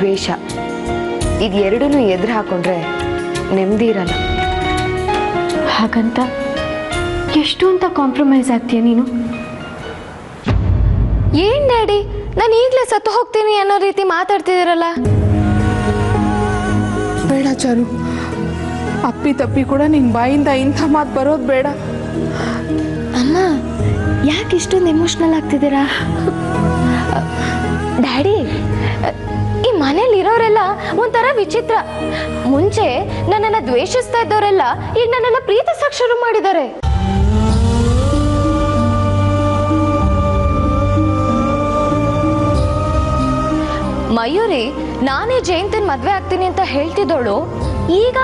ದ್ವೇಷ ಇದೆರಡನ್ನೂ ಎದುರು ಹಾಕೊಂಡ್ರೆ ನೆಮ್ಮದಿ ಇರಲ್ಲ. ಹಾಗಂತ ಎಷ್ಟು ಅಂತ ಕಾಂಪ್ರಮೈಸ್ ಆಗ್ತೀಯ ನೀನು? ಏನ್ ಡ್ಯಾಡಿ, ನಾನು ಈಗಲೇ ಸತ್ತು ಹೋಗ್ತೀನಿ ಅನ್ನೋ ರೀತಿ ಮಾತಾಡ್ತಿದ್ದೀರಲ್ಲ. ಬೇಡ ಚಾರು, ಅಪ್ಪಿ ತಪ್ಪಿ ಕೂಡ ನಿನ್ನ ಬಾಯಿಂದ ಇಂಥ ಮಾತು ಬರೋದು ಬೇಡ. ಅಮ್ಮ, ಯಾಕೆ ಇಷ್ಟೊಂದು ಎಮೋಷ್ನಲ್ ಆಗ್ತಿದ್ದೀರಾ? ಡ್ಯಾಡಿ, ಈ ಮನೇಲಿ ಇರೋರೆಲ್ಲ ಒಂಥರ ವಿಚಿತ್ರ. ಮುಂಚೆ ನನ್ನನ್ನು ದ್ವೇಷಿಸ್ತಾ ಇದ್ದವರೆಲ್ಲ ಈಗ ನನ್ನನ್ನು ಪ್ರೀತಿಸಕ್ಕೆ ಶುರು ಮಾಡಿದ್ದಾರೆ. ಮಯೂರಿ ನಾನೇ ಜಯಂತನ್ ಮದ್ವೆ ಆಗ್ತೀನಿ ಅಂತ ಹೇಳ್ತಿದ್ದೋಳು ಈಗ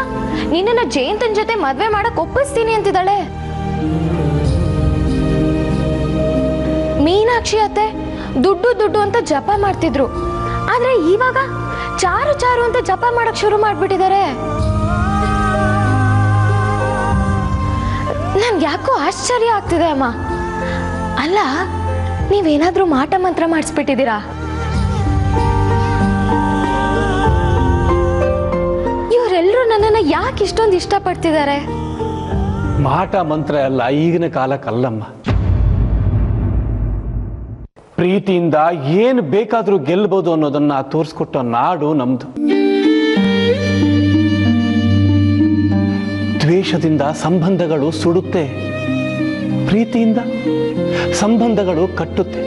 ನಿನ್ನನ್ನ ಜಯಂತನ್ ಜೊತೆ ಮದ್ವೆ ಮಾಡಕ್ ಒಪ್ಪಿಸ್ತೀನಿ ಅಂತಿದ್ದಾಳೆ. ಮೀನಾಕ್ಷಿ ಅತ್ತೆ ದುಡ್ಡು ದುಡ್ಡು ಅಂತ ಜಪ ಮಾಡ್ತಿದ್ರು, ಆದ್ರೆ ಇವಾಗ ಚಾರು ಚಾರು ಅಂತ ಜಪ ಮಾಡಕ್ ಶುರು ಮಾಡ್ಬಿಟ್ಟಿದ್ದಾರೆ. ನನ್ಗೆ ಯಾಕೋ ಆಶ್ಚರ್ಯ ಆಗ್ತಿದೆ ಅಮ್ಮ. ಅಲ್ಲ, ನೀವೇನಾದ್ರೂ ಮಾಟ ಮಂತ್ರ ಮಾಡಿಸ್ಬಿಟ್ಟಿದ್ದೀರಾ? ಇವರೆಲ್ಲರೂ ನನ್ನನ್ನು ಯಾಕೆ ಇಷ್ಟೊಂದು ಇಷ್ಟಪಡ್ತಿದ್ದಾರೆ? ಮಾಟ ಮಂತ್ರ ಎಲ್ಲ ಈಗಿನ ಕಾಲಕ್ಕಲ್ಲಮ್ಮ. ಪ್ರೀತಿಯಿಂದ ಏನು ಬೇಕಾದರೂ ಗೆಲ್ಲಬಹುದು ಅನ್ನೋದನ್ನ ತೋರಿಸ್ಕೊಟ್ಟ ನಾಡು ನಮ್ದು. ದ್ವೇಷದಿಂದ ಸಂಬಂಧಗಳು ಸುಡುತ್ತೆ, ಪ್ರೀತಿಯಿಂದ ಸಂಬಂಧಗಳು ಕಟ್ಟುತ್ತೆ.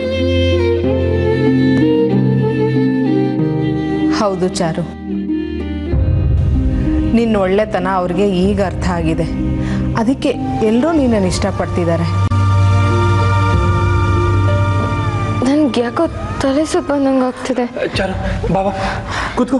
ಹೌದು ಚಾರು, ನಿನ್ನ ಒಳ್ಳೆತನ ಅವ್ರಿಗೆ ಈಗ ಅರ್ಥ ಆಗಿದೆ. ಅದಕ್ಕೆ ಎಲ್ಲರೂ ನಿನ್ನನ್ನು ಇಷ್ಟಪಡ್ತಿದ್ದಾರೆ. ನನ್ಗೆ ಯಾಕೋ ತಲೆ ಸುತ್ತ ಬಂದಂಗೆ ಆಗ್ತಿದೆ. ಚಾರು ಬಾಬಾ ಕೂತ್ಕೋ.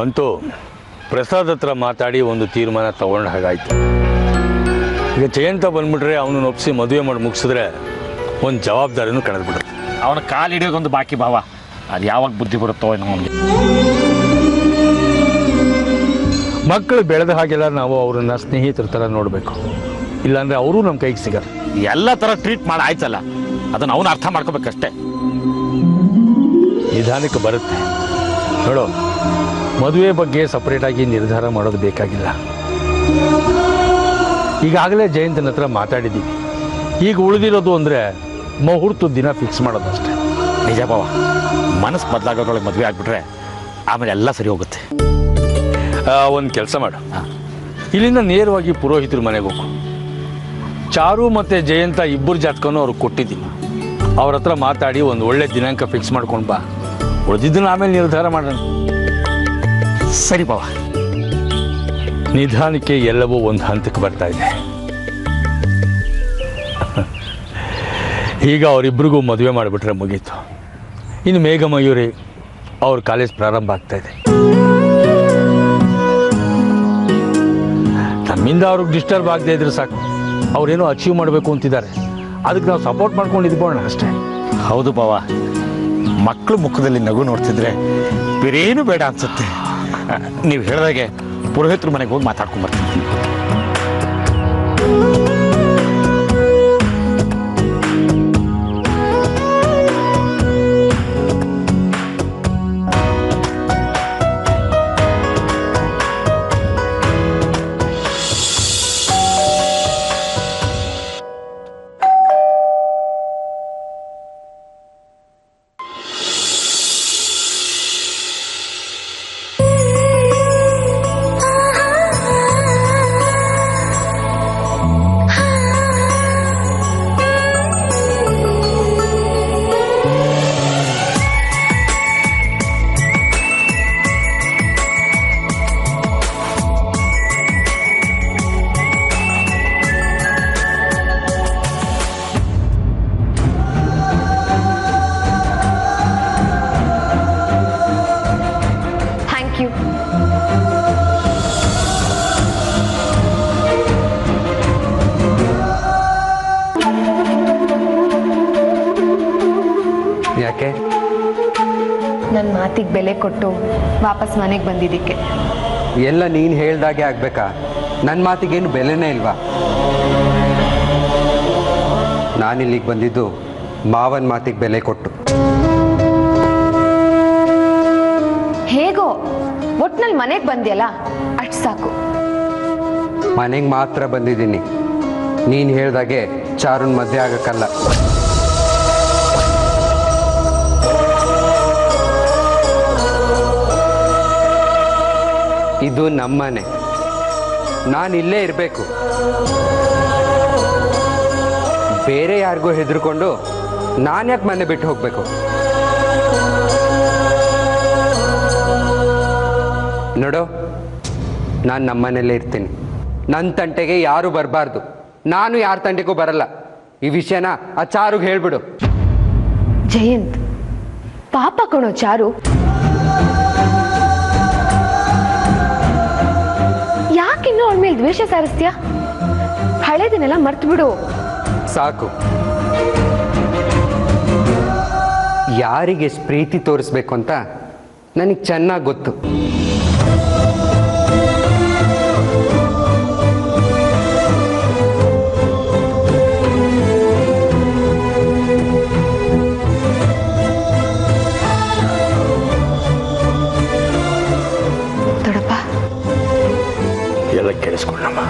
ಅಂತೂ ಪ್ರಸಾದ್ ಹತ್ರ ಮಾತಾಡಿ ಒಂದು ತೀರ್ಮಾನ ತಗೊಂಡ ಹಾಗಾಯ್ತು. ಈಗ ಜಯಂತ ಬಂದ್ಬಿಟ್ರೆ ಅವನನ್ನು ಒಪ್ಪಿಸಿ ಮದುವೆ ಮಾಡಿ ಮುಗಿಸಿದ್ರೆ ಒಂದು ಜವಾಬ್ದಾರಿನೂ ಕಳೆದ್ಬಿಡುತ್ತೆ. ಅವನ ಕಾಲು ಹಿಡಿಯೋದೊಂದು ಬಾಕಿ ಭಾವ, ಅದು ಯಾವಾಗ ಬುದ್ಧಿ ಬರುತ್ತೋ ಏನೋ ಅವನಿಗೆ. ಮಕ್ಕಳು ಬೆಳೆದ ಹಾಗೆಲ್ಲ ನಾವು ಅವ್ರನ್ನ ಸ್ನೇಹಿತರ ಥರ ನೋಡಬೇಕು, ಇಲ್ಲಾಂದರೆ ಅವರು ನಮ್ಮ ಕೈಗೆ ಸಿಗಲ್ಲ. ಎಲ್ಲ ಥರ ಟ್ರೀಟ್ ಮಾಡಿ ಆಯ್ತಲ್ಲ, ಅದನ್ನು ಅವನು ಅರ್ಥ ಮಾಡ್ಕೋಬೇಕಷ್ಟೇ. ನಿಧಾನಕ್ಕೆ ಬರುತ್ತೆ ನೋಡು. ಮದುವೆ ಬಗ್ಗೆ ಸಪ್ರೇಟಾಗಿ ನಿರ್ಧಾರ ಮಾಡೋದು ಬೇಕಾಗಿಲ್ಲ. ಈಗಾಗಲೇ ಜಯಂತನ ಹತ್ರ ಮಾತಾಡಿದ್ದೀವಿ. ಈಗ ಉಳಿದಿರೋದು ಅಂದರೆ ಮುಹೂರ್ತದ ದಿನ ಫಿಕ್ಸ್ ಮಾಡೋದಷ್ಟೇ. ನಿಜ ಭಾವ, ಮನಸ್ಸು ಬದಲಾಗೋದ್ರೊಳಗೆ ಮದುವೆ ಆಗಿಬಿಟ್ರೆ ಆಮೇಲೆ ಎಲ್ಲ ಸರಿ ಹೋಗುತ್ತೆ. ಒಂದು ಕೆಲಸ ಮಾಡು, ಇಲ್ಲಿಂದ ನೇರವಾಗಿ ಪುರೋಹಿತರ ಮನೆಗೆ ಹೋಗು. ಚಾರು ಮತ್ತು ಜಯಂತ ಇಬ್ಬರು ಜಾತಕನೂ ಅವ್ರಿಗೆ ಕೊಟ್ಟಿದ್ದೀನಿ. ಅವ್ರ ಹತ್ರ ಮಾತಾಡಿ ಒಂದು ಒಳ್ಳೆ ದಿನಾಂಕ ಫಿಕ್ಸ್ ಮಾಡ್ಕೊಂಡು ಬಾ. ಉಳಿದಿದ್ದನ್ನು ಆಮೇಲೆ ನಿರ್ಧಾರ ಮಾಡೋಣ. ಸರಿ ಭಾವ. ನಿಧಾನಕ್ಕೆ ಎಲ್ಲವೂ ಒಂದು ಹಂತಕ್ಕೆ ಬರ್ತಾ ಇದೆ. ಈಗ ಅವರಿಬ್ಬರಿಗೂ ಮದುವೆ ಮಾಡಿಬಿಟ್ರೆ ಮುಗೀತು. ಇನ್ನು ಮೇಘ ಮಯೂರಿ ಅವ್ರ ಕಾಲೇಜ್ ಪ್ರಾರಂಭ ಆಗ್ತಾ ಇದೆ. ನಮ್ಮಿಂದ ಅವ್ರಿಗೆ ಡಿಸ್ಟರ್ಬ್ ಆಗದೆ ಇದ್ರೆ ಸಾಕು. ಅವ್ರೇನೋ ಅಚೀವ್ ಮಾಡಬೇಕು ಅಂತಿದ್ದಾರೆ, ಅದಕ್ಕೆ ನಾವು ಸಪೋರ್ಟ್ ಮಾಡ್ಕೊಂಡು ಇದ್ಬೋಣ ಅಷ್ಟೇ. ಹೌದು ಭಾವ, ಮಕ್ಕಳು ಮುಖದಲ್ಲಿ ನಗು ನೋಡ್ತಿದ್ರೆ ಬೇರೇನು ಬೇಡ ಅನ್ಸುತ್ತೆ. ನೀವು ಹೇಳಿದಾಗೆ ಪುರೋಹಿತರ ಮನೆಗೆ ಹೋಗಿ ಮಾತಾಡ್ಕೊಂಡ್ಬರ್ತೀನಿ. ಮಾತಿಗೆ ಬೆಲೆ ಕೊಟ್ಟು ವಾಪಸ್ ಮನೆಗೆ ಬಂದಿದ್ದಕ್ಕೆ. ಎಲ್ಲ ನೀನು ಹೇಳ್ದಾಗೆ ಆಗ್ಬೇಕಾ? ನನ್ನ ಮಾತಿಗೇನು ಬೆಲೆನೇ ಇಲ್ವಾ? ನಾನಿಲ್ಲಿಗೆ ಬಂದಿದ್ದು ಮಾವನ ಮಾತಿಗೆ ಬೆಲೆ ಕೊಟ್ಟು. ಹೇಗೋ ಒಟ್ನಲ್ಲಿ ಮನೆಗೆ ಬಂದ್ಯಲ್ಲ, ಅಷ್ಟು ಸಾಕು. ಮನೆಗೆ ಮಾತ್ರ ಬಂದಿದ್ದೀನಿ. ನೀನು ಹೇಳ್ದಾಗೆ ಚಾರುನ್ ಮದುವೆ ಆಗಕ್ಕಲ್ಲ. ಇದು ನಮ್ಮನೆ, ನಾನು ಇಲ್ಲೇ ಇರಬೇಕು. ಬೇರೆ ಯಾರಿಗೂ ಹೆದರ್ಕೊಂಡು ನಾನು ಯಾಕೆ ಮನೆ ಬಿಟ್ಟು ಹೋಗಬೇಕು? ನೋಡು, ನಾನು ನಮ್ಮನೇಲೇ ಇರ್ತೀನಿ. ನನ್ನ ತಂಟೆಗೆ ಯಾರು ಬರಬಾರ್ದು, ನಾನು ಯಾರ ತಂಟೆಗೂ ಬರಲ್ಲ. ಈ ವಿಷಯನ ಆ ಚಾರುಗೆ ಹೇಳ್ಬಿಡು. ಜಯಂತ್, ಪಾಪ ಕಣೋ ಚಾರು. ಯಾಕಿನ್ನೂ ಅವಳ ಮೇಲೆ ದ್ವೇಷ ಸಾರಿಸ್ತೀಯ? ಹಳೇದಿನೆಲ್ಲ ಮರ್ತು ಬಿಡು. ಸಾಕು. ಯಾರಿಗೆ ಎಷ್ಟು ಪ್ರೀತಿ ತೋರಿಸ್ಬೇಕು ಅಂತ ನನಗೆ ಚೆನ್ನಾಗಿ ಗೊತ್ತು. ದೊಡ್ಡಪ್ಪ, ಎಲ್ಲ ಕೇಳಿಸ್ಕೊಂಡಮ್ಮ.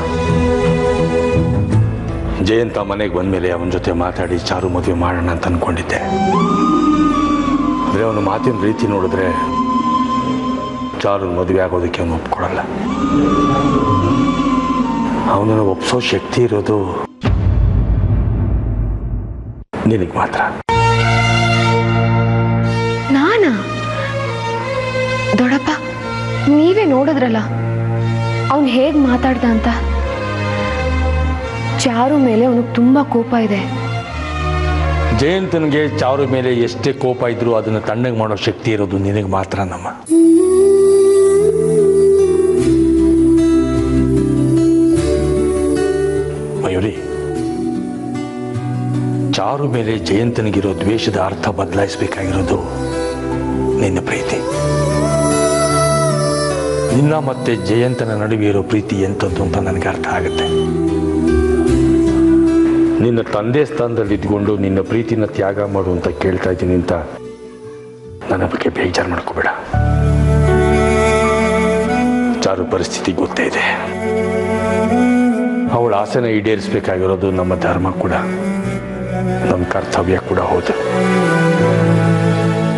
ಜಯಂತ ಮನೆಗೆ ಬಂದಮೇಲೆ ಅವನ ಜೊತೆ ಮಾತಾಡಿ ಚಾರು ಮದುವೆ ಮಾಡೋಣ ಅಂತ ಅಂದ್ಕೊಂಡಿದ್ದೆ. ಅಂದರೆ ಅವನ ಮಾತಿನ ರೀತಿ ನೋಡಿದ್ರೆ ಚಾರು ಮದುವೆ ಆಗೋದಕ್ಕೆ ಅವನು ಒಪ್ಕೊಡಲ್ಲ. ಅವನನ್ನು ಒಪ್ಸೋ ಶಕ್ತಿ ಇರೋದು ನಿನಗೆ ಮಾತ್ರ. ನಾನಾ? ದೊಡ್ಡಪ್ಪ, ನೀವೇ ನೋಡಿದ್ರಲ್ಲ ಅವನು ಹೇಗೆ ಮಾತಾಡ್ದ ಅಂತ. ಚಾರು ಮೇಲೆ ಅವನಿಗೆ ತುಂಬ ಕೋಪ ಇದೆ. ಜಯಂತನಿಗೆ ಚಾರು ಮೇಲೆ ಎಷ್ಟೇ ಕೋಪ ಇದ್ರೂ ಅದನ್ನು ತಣ್ಣಗೆ ಮಾಡೋ ಶಕ್ತಿ ಇರೋದು ನಿನಗೆ ಮಾತ್ರ ನಮ್ಮ. ಮಯೂರಿ, ಚಾರು ಮೇಲೆ ಜಯಂತನಿಗಿರೋ ದ್ವೇಷದ ಅರ್ಥ ಬದಲಾಯಿಸಬೇಕಾಗಿರೋದು ನಿನ್ನ ಪ್ರೀತಿ. ನಿನ್ನ ಮತ್ತೆ ಜಯಂತನ ನಡುವೆ ಇರೋ ಪ್ರೀತಿ ಎಂಥದ್ದು ಅಂತ ನನಗೆ ಅರ್ಥ ಆಗುತ್ತೆ. ನಿನ್ನ ತಂದೆ ಸ್ಥಾನದಲ್ಲಿ ಇದ್ಕೊಂಡು ನಿನ್ನ ಪ್ರೀತಿನ ತ್ಯಾಗ ಮಾಡು ಅಂತ ಕೇಳ್ತಾ ಇದ್ದೀನಿ ಅಂತ ನನ್ನ ಬಗ್ಗೆ ಬೇಜಾರು ಮಾಡ್ಕೋಬೇಡ. ಚಾರು ಪರಿಸ್ಥಿತಿ ಗೊತ್ತೇ ಇದೆ. ಅವಳ ಆಸೆನ ಈಡೇರಿಸಬೇಕಾಗಿರೋದು ನಮ್ಮ ಧರ್ಮ ಕೂಡ, ನಮ್ಮ ಕರ್ತವ್ಯ ಕೂಡ ಹೌದು.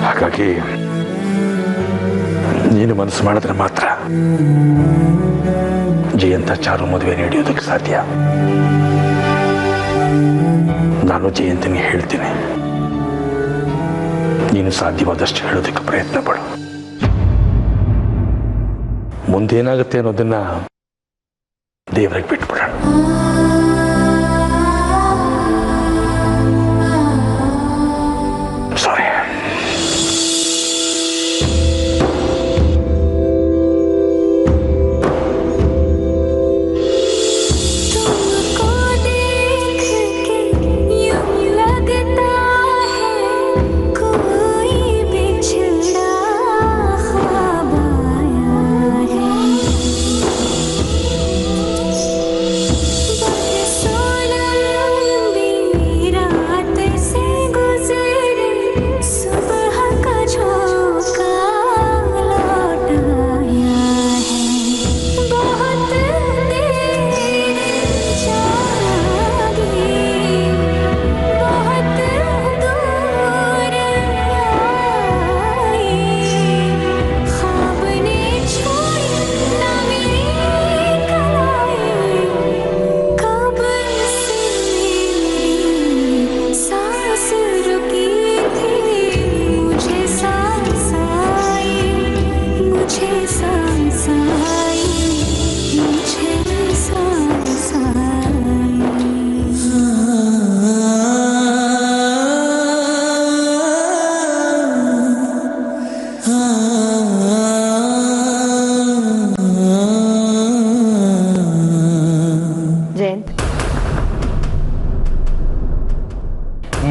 ಹಾಗಾಗಿ ನೀನು ಮನಸ್ಸು ಮಾಡಿದ್ರೆ ಮಾತ್ರ ಜಯಂತ ಚಾರು ಮದುವೆ ನಡೆಯೋದಕ್ಕೆ ಸಾಧ್ಯ. ನಾನು ಜಯಂತನಿಗೆ ಹೇಳ್ತೀನಿ, ನೀನು ಸಾಧ್ಯವಾದಷ್ಟು ಹೇಳೋದಕ್ಕೆ ಪ್ರಯತ್ನ ಪಡು. ಮುಂದೇನಾಗುತ್ತೆ ಅನ್ನೋದನ್ನ ದೇವರಿಗೆ ಬಿಟ್ಬಿಡೋಣ. ಸಾರಿ.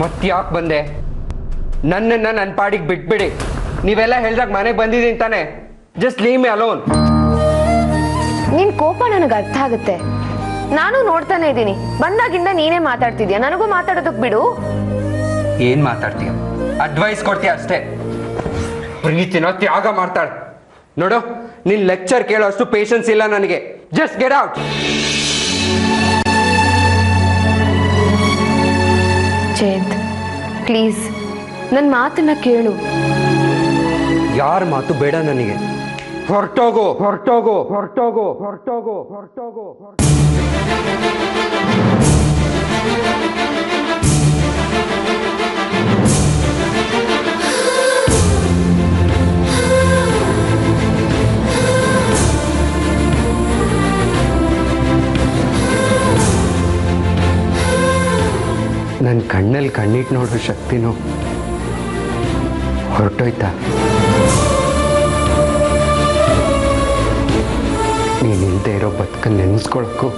ಮತ್ತ್ಯಾಕೆ ಬಂದೆ? ನನ್ನನ್ನು ನನ್ನ ಪಾಡಿಗೆ ಬಿಟ್ಬಿಡಿ. ನೀವೆಲ್ಲ ಹೇಳ್ದಾಗ ಮನೆಗೆ ಬಂದಿದ್ದೀನಿ ತಾನೆ. Just leave me alone. ನಿನ್ ಕೋಪ ನನಗೆ ಅರ್ಥ ಆಗುತ್ತೆ. ನಾನು ನೋಡ್ತಾನೆ ಇದ್ದೀನಿ. ಬಂದಾಗಿಂದ ನೀನೇ ಮಾತಾಡ್ತಿದ್ಯಾ. ನನಗೂ ಮಾತಾಡೋದಕ್ ಬಿಡು. ಏನ್ ಮಾತಾಡ್ತೀಯ? ಅಡ್ವೈಸ್ ಕೊಡ್ತೀಯ ಅಷ್ಟೇ. ಪ್ರೀತಿನ ತ್ಯಾಗ ಮಾಡ್ತಾಳೆ ನೋಡು. ನಿನ್ ಲೆಕ್ಚರ್ ಕೇಳೋ ಅಷ್ಟು ಪೇಷನ್ಸ್ ಇಲ್ಲ ನನಗೆ. Just get out. Jayanth, please ನನ್ನ ಮಾತನ್ನ ಕೇಳು. ಯಾರ ಮಾತು ಬೇಡ ನನಗೆ. ಹೊರಟೋಗು, ಹೊರಟೋಗು, ಹೊರಟೋಗು, ಹೊರಟೋಗು, ಹೊರಟೋಗು. ನನ್ನ ಕಣ್ಣಲ್ಲಿ ಕಣ್ಣಿಟ್ಟು ನೋಡೋ ಶಕ್ತಿನೂ ಹೊರಟೋಯ್ತಾ? ನೀನಿಲ್ಲದೆ ಇರೋ ಬದುಕನ್ನು ನೆನೆಸ್ಕೊಳಕ್ಕೂ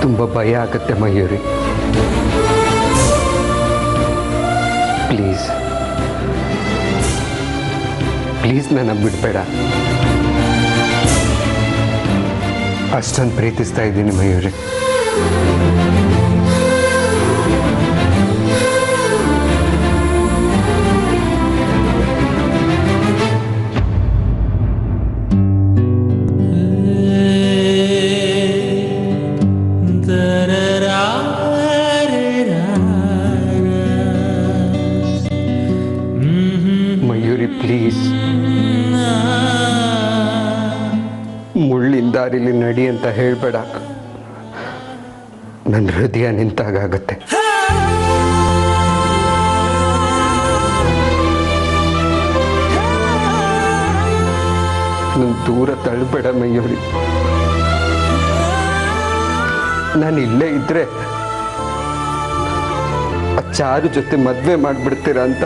ತುಂಬ ಭಯ ಆಗುತ್ತೆ ಮಯೂರಿ. ಪ್ಲೀಸ್ ಪ್ಲೀಸ್ ನನ್ನ ಬಿಡಬೇಡ. ಅಷ್ಟೊಂದು ಪ್ರೀತಿಸ್ತಾ ಇದ್ದೀನಿ ಮಯೂರಿ. ಮಯೂರಿ ಪ್ಲೀಸ್, ಮುಳ್ಳಿನ ದಾರಿಲಿ ನಡಿ ಅಂತ ಹೇಳ್ಬೇಡ. ನನ್ನ ಹೃದಯ ನಿಂತಾಗತ್ತೆ. ನನ್ನ ದೂರ ತಳ್ಳಬೇಡ ಮಯೂರಿ. ನಾನು ಇಲ್ಲೇ ಇದ್ರೆ ಆ ಚಾರು ಜೊತೆ ಮದುವೆ ಮಾಡಿಬಿಡ್ತೀರ ಅಂತ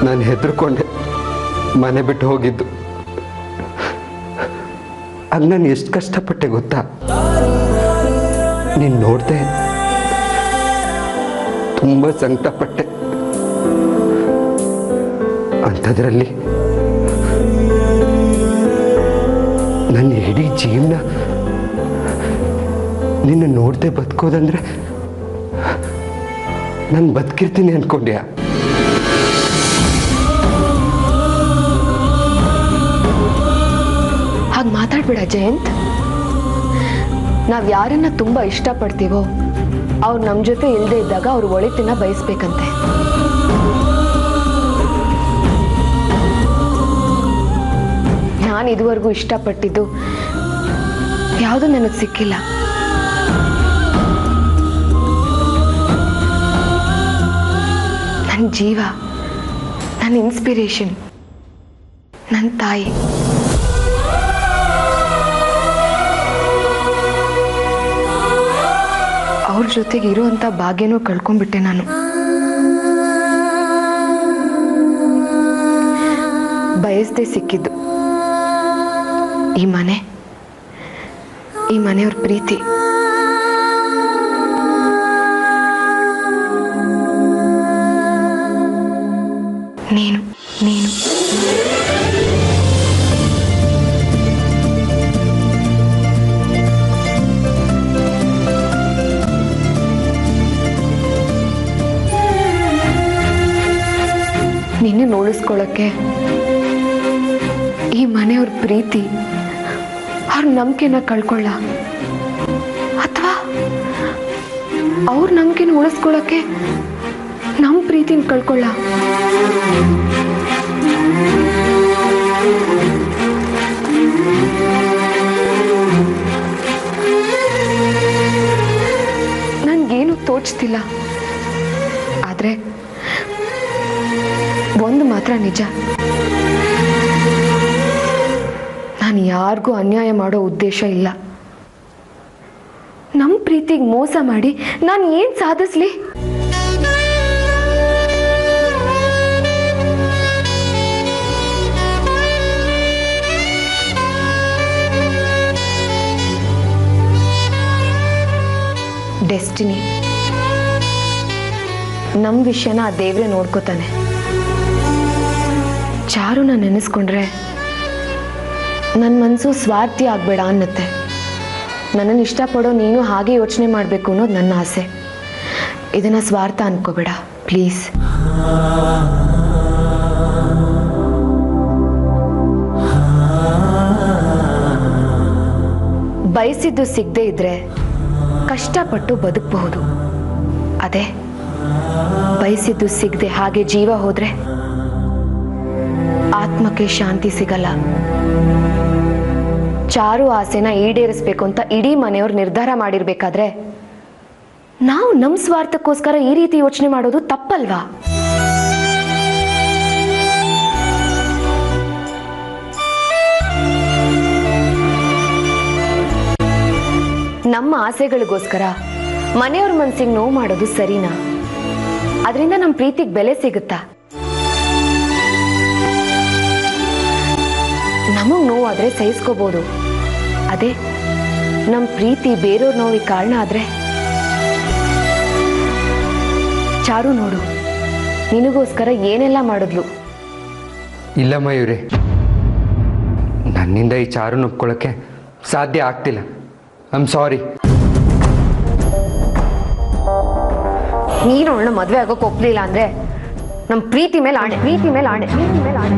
ನಾನು ಹೆದರ್ಕೊಂಡೆ ಮನೆ ಬಿಟ್ಟು ಹೋಗಿದ್ದು. ಆಗ ನಾನು ಎಷ್ಟು ಕಷ್ಟಪಟ್ಟೆ ಗೊತ್ತಾ? ನೀನು ನೋಡ್ದೆ, ತುಂಬ ಸಂಕಟಪಟ್ಟೆ. ಅಂಥದ್ರಲ್ಲಿ ನನ್ನ ಇಡೀ ಜೀವನ ನಿನ್ನ ನೋಡದೆ ಬದುಕೋದಂದ್ರೆ ನಾನು ಬದುಕಿರ್ತೀನಿ ಅನ್ಕೊಂಡ್ಯಾ? ಹಾಗೆ ಮಾತಾಡ್ಬೇಡ ಜಯಂತ್. ನಾವ್ ಯಾರನ್ನ ತುಂಬಾ ಇಷ್ಟಪಡ್ತೀವೋ ಅವ್ರು ನಮ್ ಜೊತೆ ಇಲ್ಲದೆ ಇದ್ದಾಗ ಅವ್ರ ಒಳಿತನ್ನ ಬಯಸ್ಬೇಕಂತೆ. ನಾನು ಇದುವರೆಗೂ ಇಷ್ಟಪಟ್ಟಿದ್ದು ಯಾವುದು ನನಗೆ ಸಿಕ್ಕಿಲ್ಲ. ನನ್ನ ಜೀವ, ನನ್ನ ಇನ್ಸ್ಪಿರೇಷನ್, ನನ್ನ ತಾಯಿ. ಅವ್ರ ಜೊತೆಗೆ ಇರುವಂಥ ಭಾಗ್ಯನೂ ಕಳ್ಕೊಂಡ್ಬಿಟ್ಟೆ ನಾನು. ಬಯಸದೆ ಸಿಕ್ಕಿದ್ದು ಈ ಮನೆ, ಈ ಮನೆಯವ್ರ ಪ್ರೀತಿ. ನೀನು ನೀನು ನಿನ್ನೆ ನೋಡಿಸ್ಕೊಳ್ಳೋಕ್ಕೆ ಈ ಮನೆಯವ್ರ ಪ್ರೀತಿ, ಅವ್ರ ನಂಬಿಕೆನ ಕಳ್ಕೊಳ್ಳ, ಅಥವಾ ಅವ್ರ ನಂಬಿಕೆನ ಉಳಿಸ್ಕೊಳ್ಳೋಕ್ಕೆ ನಮ್ಮ ಪ್ರೀತಿನ ಕಳ್ಕೊಳ್ಳ? ನನ್ಗೇನು ತೋಚ್ತಿಲ್ಲ. ಆದ್ರೆ ಒಂದು ಮಾತ್ರ ನಿಜ, ನಾನು ಯಾರಿಗೂ ಅನ್ಯಾಯ ಮಾಡೋ ಉದ್ದೇಶ ಇಲ್ಲ. ನಮ್ಮ ಪ್ರೀತಿಗೆ ಮೋಸ ಮಾಡಿ ನಾನು ಏನ್ ಸಾಧಿಸ್ಲಿ? ಡೆಸ್ಟಿನಿ ನಮ್ಮ ವಿಷಯನ ಆ ದೇವ್ರೆ ನೋಡ್ಕೋತಾನೆ. ಚಾರುನ ನೆನೆಸ್ಕೊಂಡ್ರೆ ನನ್ನ ಮನಸ್ಸು ಸ್ವಾರ್ಥಿ ಆಗಬೇಡ ಅನ್ನತ್ತೆ. ನನ್ನನ್ನು ಇಷ್ಟಪಡೋ ನೀನು ಹಾಗೆ ಯೋಚನೆ ಮಾಡಬೇಕು ಅನ್ನೋದು ನನ್ನ ಆಸೆ. ಇದನ್ನು ಸ್ವಾರ್ಥ ಅನ್ಕೋಬೇಡ ಪ್ಲೀಸ್. ಬಯಸಿದ್ದು ಸಿಗದೆ ಇದ್ರೆ ಕಷ್ಟಪಟ್ಟು ಬದುಕಬಹುದು. ಅದೇ ಬಯಸಿದ್ದು ಸಿಗದೆ ಹಾಗೆ ಜೀವ ಹೋದ್ರೆ ಆತ್ಮಕ್ಕೆ ಶಾಂತಿ ಸಿಗಲ್ಲ. ಚಾರು ಆಸೆನ ಈಡೇರಿಸ್ಬೇಕು ಅಂತ ಇಡೀ ಮನೆಯವ್ರು ನಿರ್ಧಾರ ಮಾಡಿರ್ಬೇಕಾದ್ರೆ ನಾವು ನಮ್ಮ ಸ್ವಾರ್ಥಕ್ಕೋಸ್ಕರ ಈ ರೀತಿ ಯೋಚನೆ ಮಾಡೋದು ತಪ್ಪಲ್ವಾ? ನಮ್ಮ ಆಸೆಗಳಿಗೋಸ್ಕರ ಮನೆಯವ್ರ ಮನ್ಸಿಗೆ ನೋವು ಮಾಡೋದು ಸರಿನಾ? ಅದರಿಂದ ನಮ್ಮ ಪ್ರೀತಿಗೆ ಬೆಲೆ ಸಿಗುತ್ತಾ? ನಮಗ್ ನೋವಾದ್ರೆ ಸಹಿಸ್ಕೋಬಹುದು. ಅದೇ ನಮ್ಮ ಪ್ರೀತಿ ಬೇರೆಯವ್ರ ನೋವಿಗೆ ಕಾರಣ ಆದ್ರೆ ಚಾರು ನೋಡು, ನಿನಗೋಸ್ಕರ ಏನೆಲ್ಲ ಮಾಡಿದ್ಲು. ಇಲ್ಲ ಮಯೂರಿ, ನನ್ನಿಂದ ಈ ಚಾರು ಒಪ್ಕೊಳ್ಳೋಕ್ಕೆ ಸಾಧ್ಯ ಆಗ್ತಿಲ್ಲ. I am sorry. ನೀನು ಅವಳನ್ನ ಮದುವೆ ಆಗೋಕೆ ಒಪ್ಲಿಲ್ಲ ಅಂದ್ರೆ ನಮ್ಮ ಪ್ರೀತಿ ಮೇಲೆ ಆಣೆ, ಪ್ರೀತಿ ಮೇಲೆ ಆಣೆ, ಪ್ರೀತಿ ಮೇಲೆ ಆಣೆ.